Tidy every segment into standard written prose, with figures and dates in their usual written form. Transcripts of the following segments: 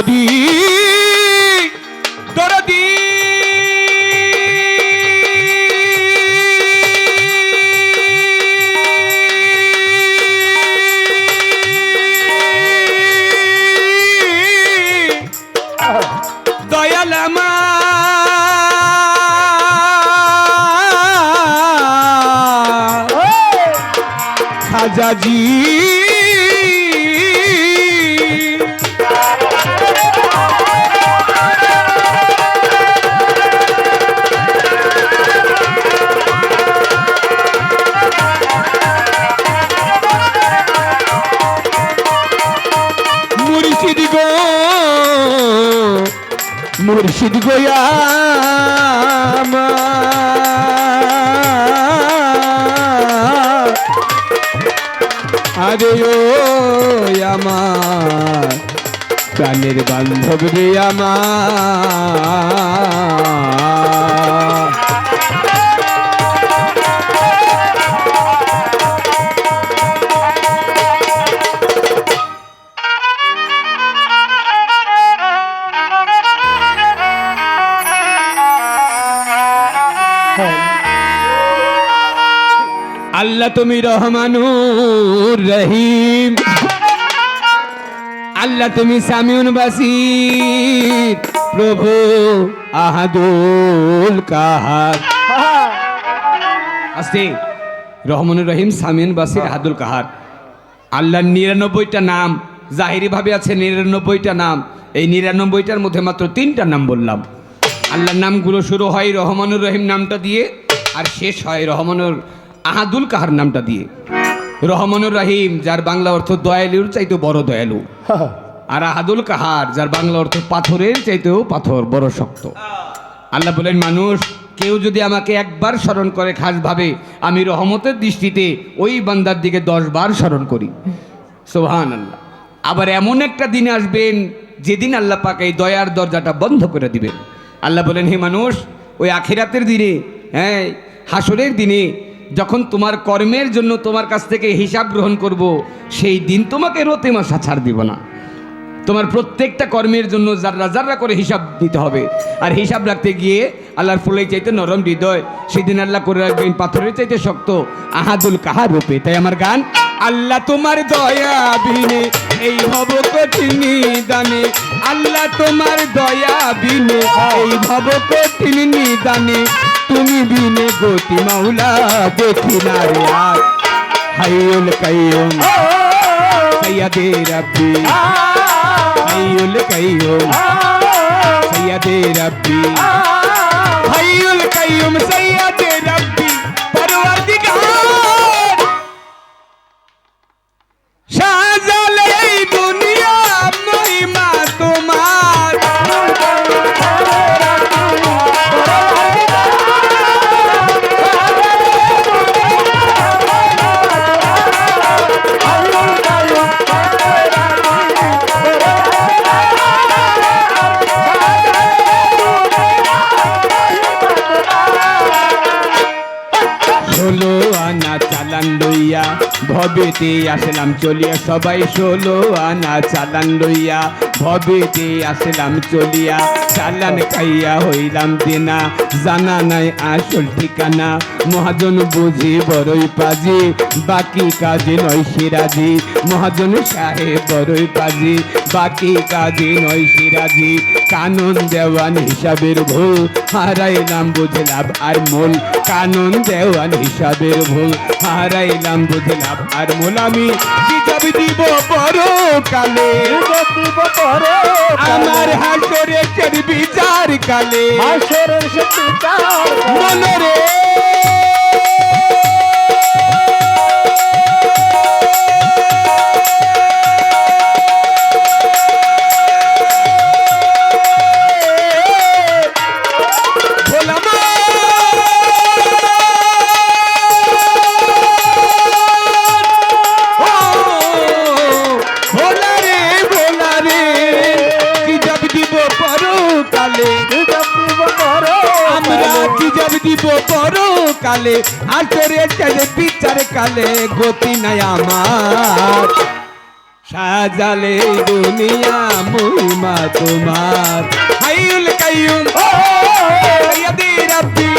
দরদি দরদি দয়াল আমার খাজাজি মুর্শিদ গোয়া আরে ও আমার প্রাণের বান্ধব রে আমার আল্লাহ তুমি রহমানুর রহিম, আল্লাহ তুমি সামিউন বাসির প্রভু আহাদুল কাহার। আস্তে, রহমানুর রহিম, সামিউন বাসির, আহাদুল কাহার। আল্লাহর 99টা নাম, জাহিরি ভাবে আছে 99টা নাম। এই 99টার মধ্যে মাত্র 3টা নাম বললাম। আল্লাহর নামগুলো শুরু হয় রহমানুর রহিম নামটা দিয়ে, আর শেষ হয় রহমানুর আহাদুল কাহার নামটা দিয়ে। রহমানুর রহিম যার বাংলা অর্থ দয়ালুর চাইতেও বড় দয়ালু, আর আহাদুল কাহার যার বাংলা অর্থ পাথরের চাইতেও পাথর বড় শক্ত। আল্লাহ বলেন, মানুষ কেউ যদি আমাকে একবার স্মরণ করে খাসভাবে, আমি রহমতের দৃষ্টিতে ওই বান্দার দিকে 10 বার স্মরণ করি। সুবহানাল্লাহ। আবার এমন একটা দিন আসবেন যেদিন আল্লাহ পাক এই দয়ার দরজাটা বন্ধ করে দিবেন। আল্লাহ বলেন, হে মানুষ, ওই আখিরাতের দিনে, হ্যাঁ হাসরের দিনে যখন তোমার কর্মের জন্য তোমার কাছ থেকে হিসাব গ্রহণ করব, সেই দিন তোমাকে রোতে মাসা ছাড় দিব না। তোমার প্রত্যেকটা কর্মের জন্য জাররা জাররা করে হিসাব দিতে হবে। আর হিসাব রাখতে গিয়ে আল্লাহর ফুলের চাইতে নরম হৃদয় সেদিন আল্লাহ করে রাখবেন পাথরের চাইতে শক্ত আহাদুল কাহার রূপে। তাই আমার গান, আল্লাহ তোমার দয়া বিনে এই ভব কঠিন দানে, আল্লাহ তোমার দয়া বিনে এই ভব কঠিন নিদানে, তুমি বিনে গতি মাওলা দেখি না রে আর। হাইউল কাইয়ুম সাইয়্যিদে রাব্বি, হাইউল কাইয়ুম সাইয়্যিদে রাব্বি, হাইউল কাইয়ুম সাইয়্যিদে রাব্বি পরওয়ারদিগার। শাহজালে এই দুনিয়া মহিমা তোমার, ষোলো আনা চালান লইয়া ভবেতে আসলাম চলিয়া, সবাই 16 আনা চালান লইয়া ভবেতে আসলাম চলিয়া, চালান খাইয়া হইলাম দেনা, জানা নাই আসল ঠিকানা, মহাজন বুঝি বড়ই পাজি, বাকি কাজে নয় সিরাজি, মহাজন সাহেব বড়ই পাজি, বাকি কাজে নয় সিরাজি, কানুন দেওয়ান হিসাবের ভুল, হারাইলাম বুঝলাম আর মূল, কানুন দেওয়ান হিসাবের ভুল, হারাইলাম বুঝলাম আর মূল। আমি হিসাব দিব পরকালে, আমার হাসরের বিচার কালে, মনে রে কালে আসরে চাইলে বিচার কালে, গতি নাই আমার। সাজালে দুনিয়া মহিমা তোমার হাইউল কাইয়ুম সাইয়্যিদি রাব্বি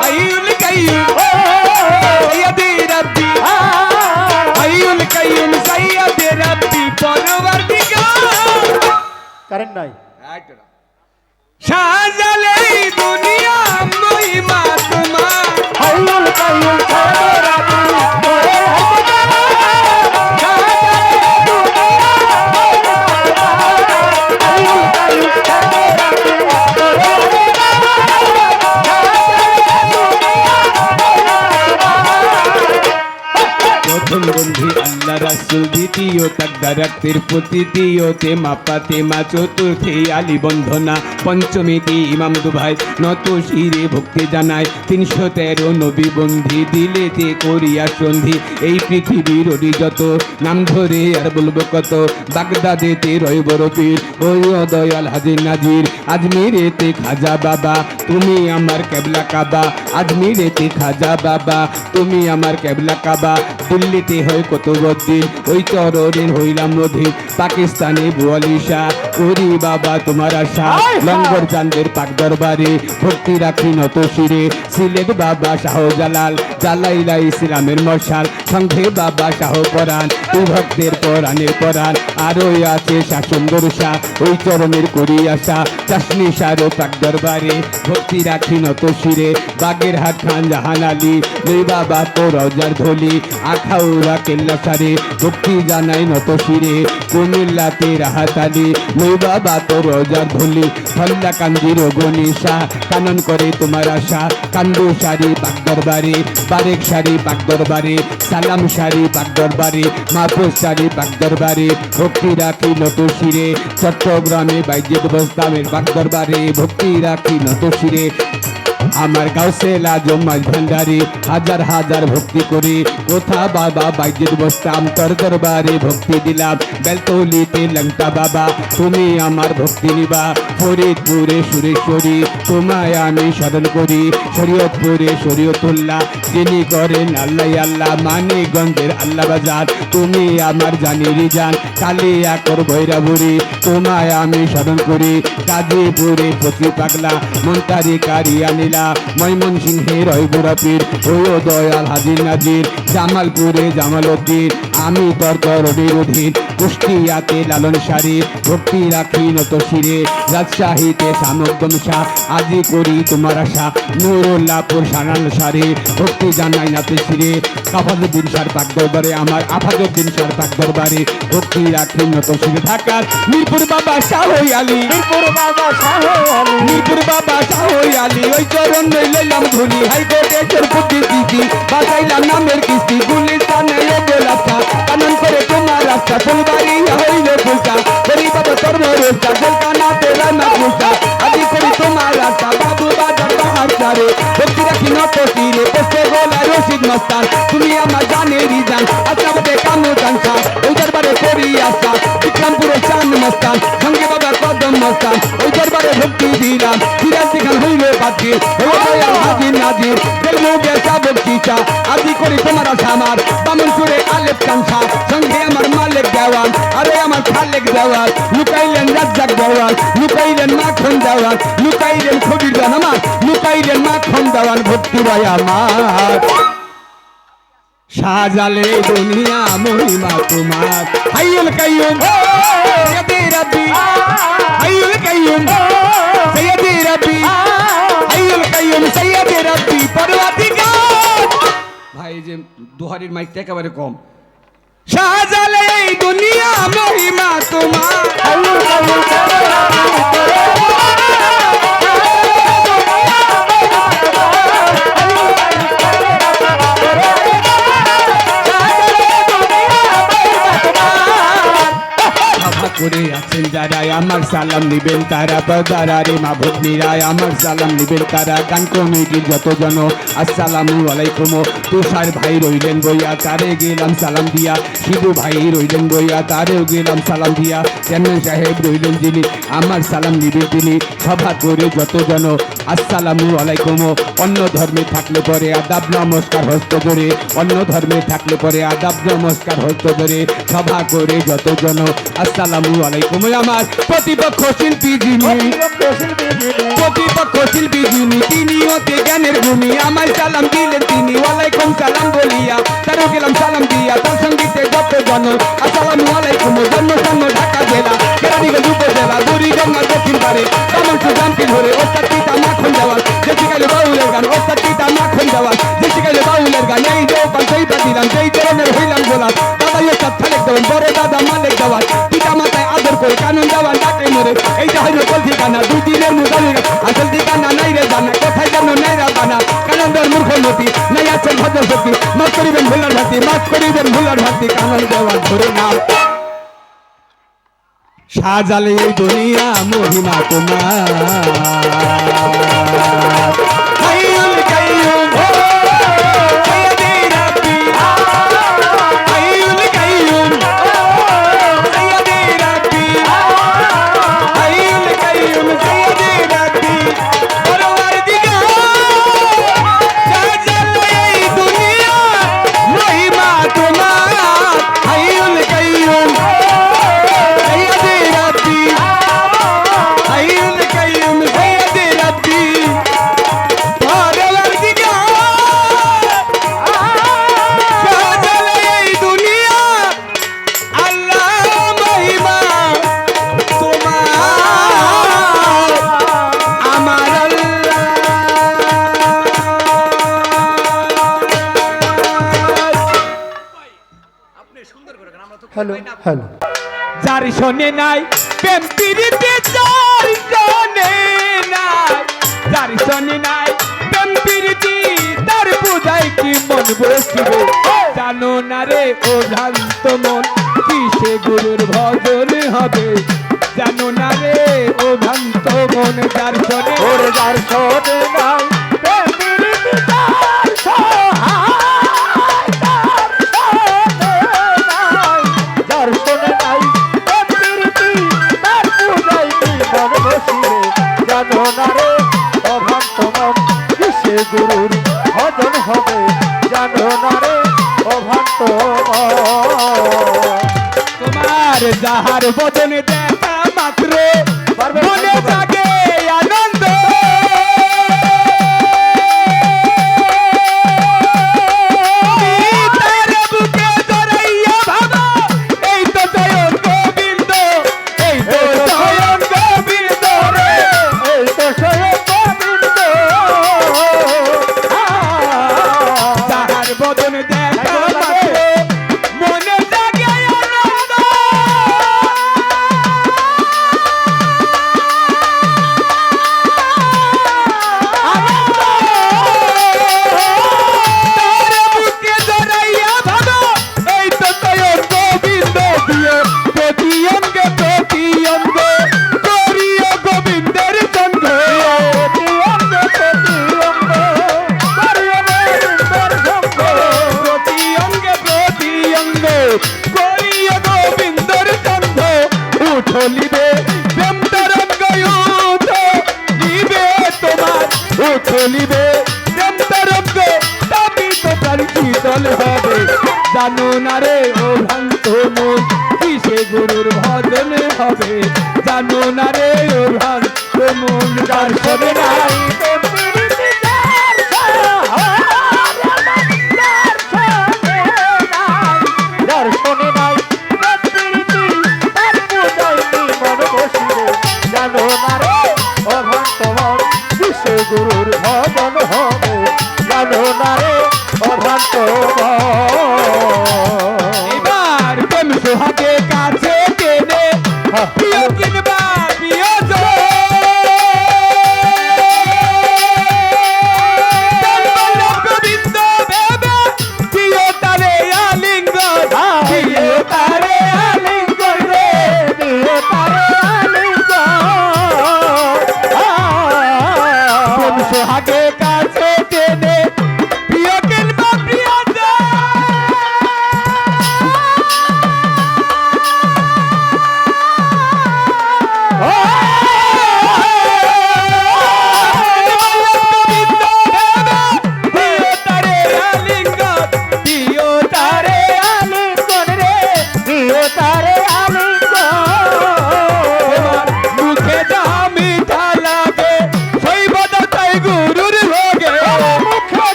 হাইউল কাইয়ুম সাইয়্যিদি রাব্বি হাইউল কাইয়ুম সাইয়্যিদি রাব্বি পরওয়ারদিগার কারেন্ট নাই সাজালে দুনিয়া মহিমা তোমার হাইউল কাইয়ুম সাইয়্যিদি রাব্বি প্রথম বন্ধু আল্লাহ রাসূল দ্বিতীয় তাকদারাতের প্রতিতীয় তেমা পাতেমা চতুর্থী আলী বন্ধনা পঞ্চমীতে ইমাম দুভাই নত শিরে ভক্তি জানায় 313 নবী বন্ধি দিলেতে করিয়া সন্ধি এই পৃথিবীর অরিযত নাম ধরে আর বলবো কত বাগদাদেতে রয় বড় পীর ওই দয়াল হাজির নাজির আজমিরেতে খাজা বাবা তুমি আমার কেবলা কাবা আজমিরেতে খাজা বাবা তুমি আমার কেবলা কাবা দিল্লিতে হয় কুতুবউদ্দিন ওই চরণের হইলাম নদী পাকিস্তানে বুয়ালি শাহ করি বাবা তোমার আশা লঙ্গর চাঁদের পাক দরবারে ভক্তি রাখি নত শিরে সিলেট বাবা শাহজালাল জালাইলা ইসলামের মশাল সংঘে বাবা শাহ পরাণ ওই ভক্তের পরাণের পরাণ আরো আছে শাহ সুন্দর শাহ ওই চরণের করি আশা চাষনি শাহরও পাক দরবারে ভক্তি রাখি নত শিরে বাগের হাট খান জাহান আলী ওই বাবা তো রজার ধলি আখাউড়া কেল্লা সারে ভক্তি জানাই নত শিরে কুমিল্লাতে রাহাত আলী ওই বাবা তো রজার ধলি ফল্লা কান্দির গনি শাহ কানন করে তোমার আশা কান্দু শাড়ি পাক দরবারে বারেক শাড়ি পাক দরবারে সালাম শাড়ি পাক দরবারে মাহফুজ শাড়ি পাক দরবারে ভক্তি রাখি নত শিরে চট্টগ্রামে বাইজিদ বস্তামের পাক দরবারে ভক্তি রাখি নত শিরে আমার গাউসেল আজম মাঝ ভান্ডারি হাজার হাজার ভক্তি করি কোথা বাবা বাইজিদ বসতাম তোর দরবারে ভক্তি দিলাম বেলতলিতে লঙ্কা বাবা তুমি আমার ভক্তি নিবা ফরিদপুরে সুরেশ্বরী তোমায় আমি স্মরণ করি শরীয়তপুরে শরীয়তুল্লাহ যিনি করেন আল্লাহ আল্লাহ মানিকগঞ্জের আল্লাহ বাজার তুমি আমার জানিরি জান কালিয়াকর ভৈরবুরি তোমায় আমি স্মরণ করি গাজীপুরে পচি পাগলা মন্তারি কারিয়া নীলা ময়মনসিংহে রয়পুরা পীর ওয়ো দয়াল হাজির নাজির জামালপুরে জামাল উদ্দিন আমি তোর করণের অধীন কুষ্টিয়াতে লালন সারি ভক্তি রাখি নত শিরে রাজশাহীতে সামগ্দম শাহ আজি করি তোমার আশা নুরুল্লাহপুর সানাল সারি ভক্তি জানাই নাতে শিরে কাফাজুদ্দিন সার পাক দরবারে আমার আফাজুদ্দিন সার পাক দরবারে ভক্তি রাখি নত শিরে ঢাকার মিরপুর বাবা শাহ আলী মিরপুর বাবা শাহ আলী মিরপুর বাবা শাহ আলী ওই চরণ লইলাম ধুলি হাইকোর্টে তোর বুদ্ধি দিদি বাজাইলাম নামের কিস্তি গুলিস্তানে গোলাপা কানন করে তোমার রাস্তা ফুলবাড়ি হইল ফুলটা করি বাবা তোর ভরসা গোলকানা তেরা না ফুলটা আদি করি তোমার রাস্তা বাবু বাজার পাহাড় চারে ভক্তি রাখি নত তীরে পোস্টে গোলা রশিদ মস্তান তুমি আমার জানেরই জান আসামতে কামু জানসা ওই দরবারে করি আশা বিক্রমপুরে চান মস্তান সঙ্গে বাবা কদম মস্তান ওই দরবারে ভক্তি দিলাম সিরাজ দিখান হইল পাখি হাজির নাজির তেলমু বেসা বক্সিসা আদি করি তোমার আশা আমার বামন সুরে আলেপ কানসা সঙ্গে আমার মালিক দেওয়ান আরে আমার খালেক দেওয়ান লুকাইলেন রাজ্জাক দেওয়ান লুকাইলেন মাখন দেওয়ান লুকাইলেন খবির দেওয়ান আমার লুকাইলেন মাখন দেওয়ান ভক্তি রায় আমার সাজালে দুনিয়া মহিমা তোমার হাইউল কাইয়ুম সাইয়্যিদি রাব্বি হাইউল কাইয়ুম সাইয়্যিদি রাব্বি হাইউল কাইয়ুম সাইয়্যিদি রাব্বি পরওয়ারদিগার ভাই যে দুহারির মাইকটা একেবারে কম সাজালে এই দুনিয়া মহিমা তোমার হাইউল কাইয়ুম করে আছেন যারা আমার সালাম নিবেন তারা বাজারে মাহবুব নিরায় আমার সালাম নিবেন তারা গান কমিটির যত জন আসসালামু আলাইকুম। তুষার ভাই রইলেন বইয়া তারে গেলাম সালাম দিয়া, শিবু ভাই রইলেন বইয়া তারেও গেলাম সালাম দিয়া, চেয়ারম্যান সাহেব রইলেন যিনি আমার সালাম নিবেন তিনি, সভা করে যত জন আসসালামু আলাইকুম। অন্য ধর্মে থাকলে পরে আদাব নমস্কার হস্ত ধরে, অন্য ধর্মে থাকলে পরে আদাব নমস্কার হস্ত ধরে, সভা করে যত জন আসসালামু আলাইকুম। আমার প্রতিপক্ষ শিল্পী যিনি, প্রতিপক্ষ শিল্পী যিনি, তিনি অতি জ্ঞানের ভূমি, আমার সালাম দিলেন তিনি ওয়ালাইকুম সালাম বলিয়া, তারও গেলাম সালাম দিয়া, তার সঙ্গীতে যত জন আসসালামু আলাইকুম। জন্মস্থান ঢাকা জেলা, কেরানীগঞ্জ উপজেলা, বুড়িগঙ্গা দক্ষিণ পারে, কামরপুর জামকি ধরে ওস্তাদ পিতা মাখন দেওয়াল, যে শিখাইলে বাউলের গান ওস্তাদ পিতা মাখন দেওয়াল, যে শিখাইলে বাউলের গান এই যে ওপাল সেইটা দিলাম, যেই ধরনের হইলাম গোলাপ, দাদাই ওস্তাদ খালেক দেওয়ান, বড় দাদা মালিক দেওয়াল, পিতা মাতায় আদর করে কানন দেওয়ান ডাকে মরে, এইটা হইল কল ঠিকানা, 2 দিনের মুদালি আসল ঠিকানা নাই রে জানা, কোথায় যেন নাই রা বানা, কানন দেওয়ার মূর্খমতি নাই আছেন ভদ্রশক্তি, মাফ করিবেন ভুলার ভাতি, মাফ করিবেন ভুলার ভাতি, কানন দেওয়ার ধরে নাম সাজালে এই দুনিয়া মহিমা তোমার। হাইয়ুল কাইয়ুম সাইয়্যিদি রাব্বি, হাইয়ুল কাইয়ুম সাইয়্যিদি রাব্বি, হাইয়ুল কাইয়ুম সাইয়্যিদি রাব্বি, পরওয়ারদিগার সাজালে এই দুনিয়া মহিমা তোমার। হাইয়ুল কাইয়ুম সাইয়্যিদি রাব্বি, হাইয়ুল কাইয়ুম সাইয়্যিদি রাব্বি, পরওয়ারদিগার সাজালে এই দুনিয়া আল্লাহ মহিমা তোমার আমার আল্লাহ। হ্যালো হ্যালো যার শোনে নাই প্রেম প্রীতি, যার শোনে নাই, যার শোনে নাই প্রেম প্রীতি, তার পূজায় কি মন বসিবে, জানো না রে ও ভ্রান্ত মন কিসে গুরুর ভজন হবে, জানো না রে ও ভ্রান্ত মন যার শোনে ওরে যার শোনে নাই প্রেম প্রীতি, যার সহায়, যার শোনে নাই, যার শোনে নাই প্রেম প্রীতি, তার পূজায় কি মন বসিবে, জানো না রে অভ্রান্ত মন কিসে গুরুর ভজন হবে, জানো না রে অভ্রান্ত মন। তোমার যাহার বদনে দেখা মাত্র মনে জাগে আনন্দ, তার বুকে জড়াইয়া ভাবো এই তো স্বয়ং গোবিন্দ, এই তো স্বয়ং গোবিন্দ রে, এই তো স্বয়ং গোবিন্দ। যাহার বদনে দেখা মাত্র মনে জাগে আনন্দ। তার বুকে জড়াইয়া ভাবো এই তো স্বয়ং গোবিন্দ, দিয়ে প্রতি অঙ্গে প্রতি অঙ্গ করিও গোবিন্দের সঙ্গ, প্রতি অঙ্গ প্রতি অঙ্গ করিও গোবিন্দের সঙ্গ, প্রতি অঙ্গে প্রতি অঙ্গ করিও গোবিন্দর সঙ্গ, উঠো লিবে প্রেম তরঙ্গ, উঠো লিবে তোমার, উঠো লিবে প্রেম তরঙ্গ, তবে তো প্রাণ শীতল হবে, জানো না রে ও ভ্রান্ত মন কিসে গুরুর ভজন হবে, জানো না রে ও ভ্রান্ত মন যার শোনে নাই প্রেম প্রীতি, যার সহায়, যার শোনে নাই, যার শোনে নাই প্রেম প্রীতি, তার পূজায় কি মন বসিবে, জানো না রে অভ্রান্ত মন কিসে গুরুর ভজন হবে, জানো না রে অভ্রান্ত মন। এবার প্রেম সোহাগে কাছে টেনে প্রিয়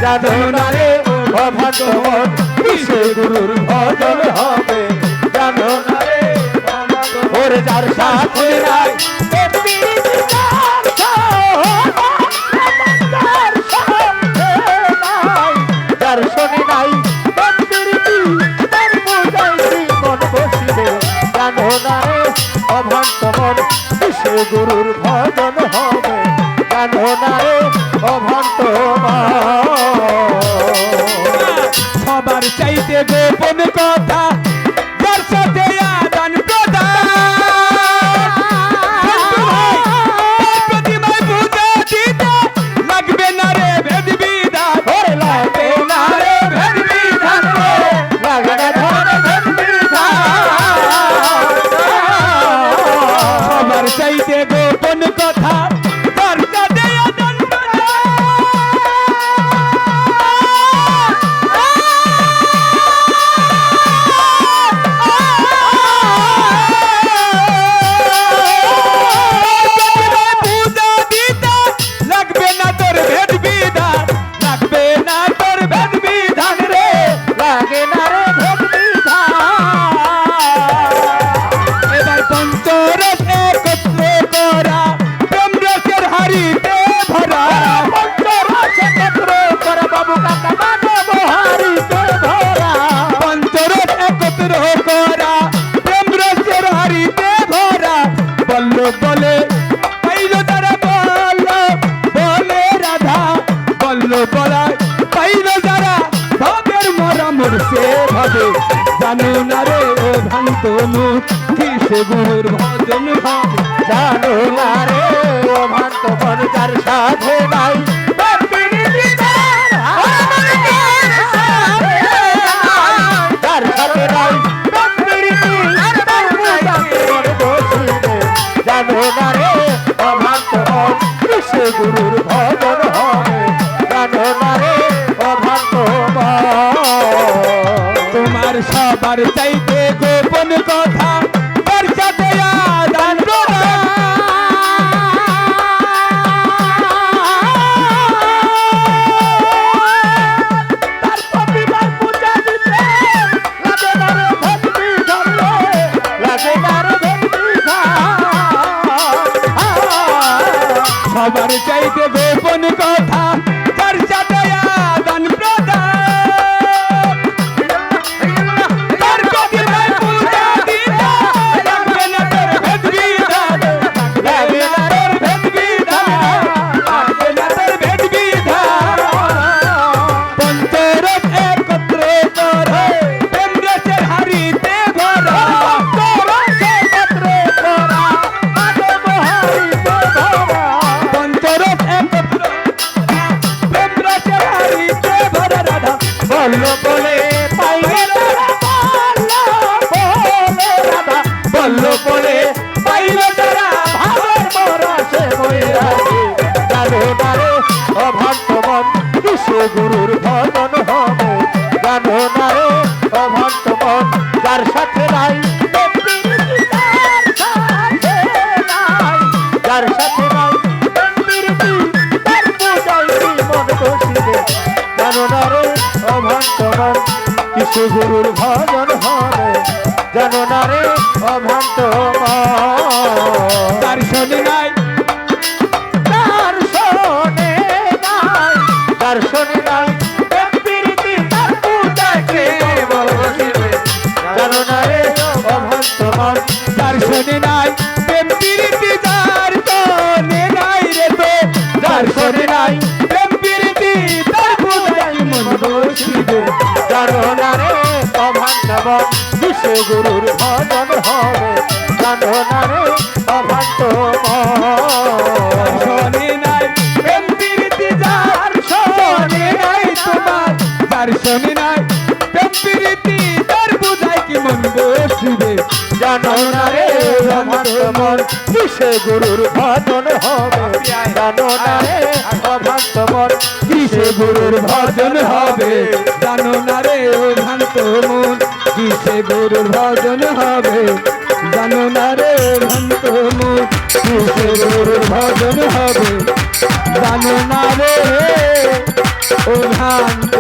জানো না রে অভান্ত মন কিসে গুরুর ভজন হবে জানো না রে ওরে যার সাথে নাই যার শোনে নাই মন বসিবে জানো না রে অভান্ত মন কিসে গুরুর ভজন হবে জানো না রে অভান্ত সবার চাইতে গোপন কথা যার সাথে আদান প্রদান প্রতিমায় পূজা দিতে লাগবে না রে ভেদ বিধান লাগবে না রে ভেদ বিধান সবার চাইতে গোপন কথা যার সাথে আদান পূজা দিতে লাগবে না তোর ভেদ বিধান লাগবে না তোর ভেদ বিধান রে লাগে না রে ভেদ বিধান এবার পঞ্চরস একত্র করা প্রেম রসের হাড়িতে ভরা পঞ্চরস একত্র করা বাবু কাকা মানব হারিতে ধরা পঞ্চরস একত্র করা প্রেম রসের হাড়িতে ভরা বলল বলে পাইল তারা বলল বলে রাধা বলল বলায় পাইল যারা ভাবের মরামর সে ভাবে জানো না রে ও ভ্রান্ত মুখ কিসে গুরুর ভজন হবে জানো না রে অভান্ত মন যার সাথে নাই যার সাথে নাই জানো না রে অভান্ত মন কিসে গুরুর ভজন হবে জানো না রে অভান্ত মন তোমার সবার চাইতে গোপন কথা তার সাথে আদান প্রদান তার প্রতিমার পূজা দিতে লাগে না রে ভক্তি ধরলে লাগে না রে ভক্তি সবার চাইতে গোপন কথা তার সাথে আদান প্রদান তার প্রতিমায় পূজা দিতে লাগবে না তোর ভেদ বিধান লাগবে না তোর ভেদ বিধান লাগবে না তোর ভেদ বিধান পঞ্চরস একত্র করে প্রেম রসের হাড়িতে ভরা পঞ্চরস একত্র প্রেম রসের হাড়িতে ভরা রাধা বললো বলে পাইলে রাধা বললো বলে পাইল তারা ভাবের মরসে বইরাছে জানো না রে অভান্ত মন কিসে গুরুর ভজন হবে জানো না রে অভান্ত মন যার সাথে নাই যার সাথে নাই তার পূজাই মন বসিবে জানো না রে অভান্ত মন কিসে গুরুর ভজন হবে জানো না রে অভান্ত মন তার শোনে নাই তার শোনে নাই তার শোনে নাই প্রীতি তার পূজাকে বসিবে জানো না রে অভান্ত মন তার শোনে নাই প্রেম প্রীতি যার শোনে নাই রে তো যার শোনে নাই প্রেম প্রীতি তার পূজায় মন বসিবে জানো না রে অভান্ত মন কিসে গুরুর ভজন হবে জানো না রে অভান্ত মন শোনে নাই প্রেম প্রীতি যার শোনে নাই তোমার যার শোনে নাই প্রেম প্রীতি তার পূজায় কি মন বসিবে জানো না রে অভান্ত মন কিসে গুরুর ভজন হবে জানো না রে অভান্ত মন কিসে গুরুর ভজন হবে জানো না রে ও ভ্রান্ত মন কিসে গুরুর ভজন হবে জানো না রে ও ভ্রান্ত মন কিসে গুরুর ভজন হবে জানো না রে ও ভ্রান্ত